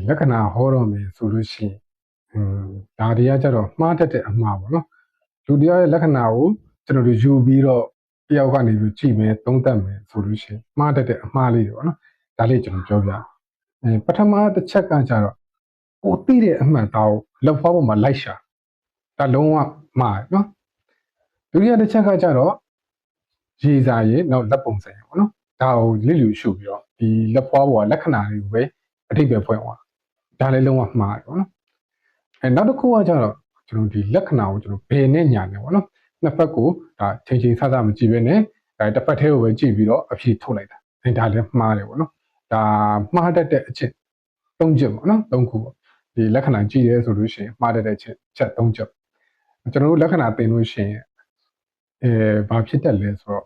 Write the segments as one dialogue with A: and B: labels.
A: လက္ခဏာဟောတော့မယ်ဆိုလို့ရှိရင်ဒါတွေကကြတော့မှားတတ်တဲ့အမှားပေါ့နော်လူတရားရဲ့လက္ခဏာကိုကျွန်တော်တို့ယူပြီးတော့တယောက်ကနေပြီးကြည့်မယ်သုံးသပ်မယ်ဆိုလို့ရှိရင်မှားတတ်တဲ့အမှားလေးတွေပေါ့နော်ဒါလေးကျွန်တော်ပြောပြပထမတစ်ချက်ကကြတော့ကိုသိတဲ့အမှန်သားကိုလက်ဖွားပေါ်မှာလိုက်ရှာဒါလုံးဝမှားနော်ဒုတိယတစ်ချက်ကကြတော့ရေစာရေနောက်လက်ပုံစံပေါ့နော်ဒါကိုလစ်လျူရှုပြီးတော့ဒီလက်ဖွားပေါ်ကလက္ခဏာတွေကိုပဲအထိပ္ပယ်ဖွင့်သွားဒါလည်းလုံးဝမှားတယ်ပေါ့နော်နောက်တစ်ခုကကြတော့ကျွန်တော်ဒီလက္ခဏာကိုကျွန်တော်ဘယ်နဲ့ညာနေပေါ့နော်နှစ်ဖက်ကိုဒါချိန်ဆမကြည့်ပဲနဲ့ဒါတစ်ဖက်သေးကိုပဲကြည့်ပြီးတော့အဖြေထုတ်လိုက်တာဒါလည်းမှားတယ်ပေါ့နော်ဒါမှားတတ်တဲ့အချက်၃ချက်ပေါ့နော်၃ခုပေါ့ဒီလက္ခဏာကြည့်ရဲဆိုလို့ရှိရင်မှားတတ်တဲ့ချက်၃ချက်ကျွန်တော်တို့လက္ခဏာသင်လို့ရှိရင်ဘာဖြစ်တတ်လဲဆိုတော့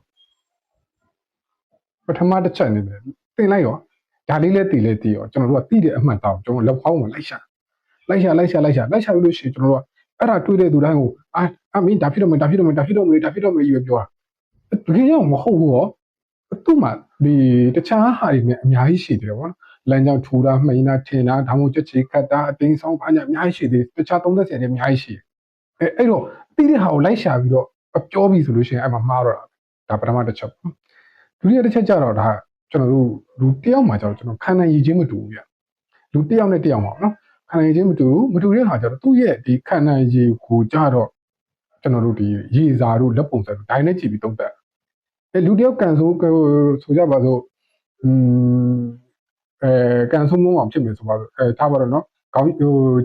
A: ပထမတစ်ချက်အနေနဲ့သင်လိုက်ရောဒါလေးလည်းတည်ရောကျွန်တော်တို့ကသိတဲ့အမှတ်တောင်ကျွန်တော်လက်ဖောင်းကိုလိုက်ရှာပြီးလို့ရှိရင်ကျွန်တော်တို့ကအဲ့ဒါတွေးတဲ့သူတိုင်းကိုမင်းဒါဖြစ်တော့မယ်ယူပြောတာတကယ်ရောမဟုတ်ဘူးရောသူ့မှာဒီတခြားဟာတွေနဲ့အများကြီးရှိတယ်ပေါ့နော်လမ်းကြောင်းထူတာမှိန်တာထင်တာဒါမှမဟုတ်ချက်ချီခတ်တာအသိမ်းဆောင်ဘာညာအများကြီးရှိသေးတယ်တခြား30တွေအများကြီးရှိတယ်အဲ့တော့သိတဲ့ဟာကိုလိုက်ရှာပြီးတော့ပြောပြီးဆိုလို့ရှိရင်အဲ့မှာမှားတော့ဒါပထမတစ်ချက်ပေါ့ဒုတိယတစ်ချက်ကြတော့ဒါကျွန်တော်တို့လူတယောက်မှာကျတော့ကျွန်တော်ခံနိုင်ရည်ချင်းမတူဘူးဗျလူတယောက်နဲ့တယောက်မှာပေါ့နော်ခံနိုင်ရည်ချင်းမတူတဲ့ဟာကျတော့သူ့ရဲ့ဒီခံနိုင်ရည်ကိုကြတော့ကျွန်တော်တို့ဒီရေစာတို့လက်ပုံစံတို့ဒိုင်းနဲ့ကြည့်ပြီးသုံးသပ်လူတယောက်ကန်ဆိုကြပါစို့ကန်ဆိုးမိုးအောင်ဖြစ်မယ်ဆိုပါစို့ထားပါတော့နော်ခေါင်း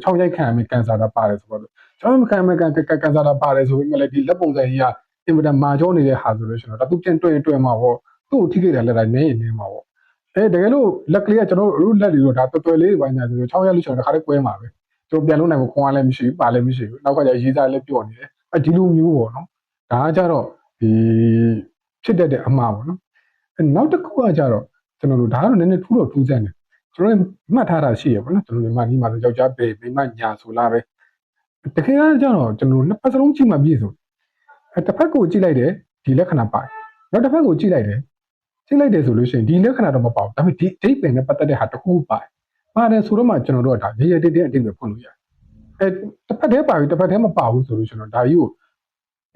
A: 6ရိုက်ခံရမယ်ကန်ဆာတာပါတယ်ဆိုပါစို့6ခံရမယ်ကန်ဆာတာပါတယ်ဆိုပြီးမှလည်းဒီလက်ပုံစံကြီးကအင်မတန်မာကျောနေတဲ့ဟာဆိုလို့ရှိရင်တော့သူပြန်တွေ့မှာပေါ့သူ့ကိုထိခဲ့တယ်လည်းဒါနေမှာပေါ့တကယ်လို့လက်ကလေးကကျွန်တော်တို့လက်တွေတော့ဒါတော်လေးပိုင်းညာဆိုတော့6ရက်လို့ကျွန်တော်တခါလေးကွဲမှာပဲကျွန်တော်ပြန်လို့နိုင်ဖို့ခွန်အားလည်းမရှိဘူးပါလည်းမရှိဘူးနောက်ကကျရေးစားလည်းပြော့နေတယ်ဒီလိုမျိုးပေါ့နော်ဒါကကြတော့ဒီဖြစ်တတ်တဲ့အမှားပေါ့နော်နောက်တစ်ခုကကြတော့ကျွန်တော်တို့ဒါကတော့နည်းနည်းထူးဆန်းတယ်ကျွန်တော်မှတ်ထားတာရှိရပေါ့နော်ကျွန်တော်မြန်မာပြည်မှာဆိုယောက်ျားပဲမိန်းမညာဆိုလားပဲတကယ်ကြတော့ကျွန်တော်နှစ်ဖက်စလုံးကြည့်မှပြည့်စုံတစ်ဖက်ကိုကြည့်လိုက်တယ်ဒီလက္ခဏာပါတယ်နောက်တစ်ဖက်ကိုကြည့်လိုက်တယ်ဆိုလို့ရှိရင်ဒီလက္ခဏာတော့မပေါ့ဒါပေမဲ့ဒီဒိတ်ပင်နဲ့ပတ်သက်တဲ့ဟာတစ်ခုပါတယ်ဆိုတော့မှကျွန်တော်တို့ကဒါရေတည်းအတင်းပဲဖွင့်လို့ရတယ်တစ်ဖက်တည်းပါပြီးတစ်ဖက်တည်းမပါဘူးဆိုလို့ကျွန်တော်ဒါကြီးကို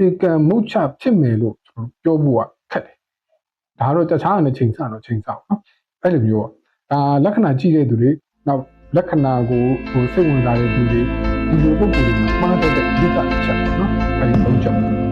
A: ဧကံမုတ်ချဖြစ်မယ်လို့ကျွန်တော်ပြောဖို့ကခက်တယ်ဒါတော့တခြားအနေချိန်ဆနော်နော်အဲ့လိုမျိုးဒါလက္ခဏာကြည့်တဲ့သူတွေနောက်လက္ခဏာကိုစိတ်ဝင်စားတဲ့သူတွေဒီလိုပုံစံတွေမှာမှားတတ်တဲ့အဓိကအချက်ပေါ့နော်အဲ့ဒီ၃ချက်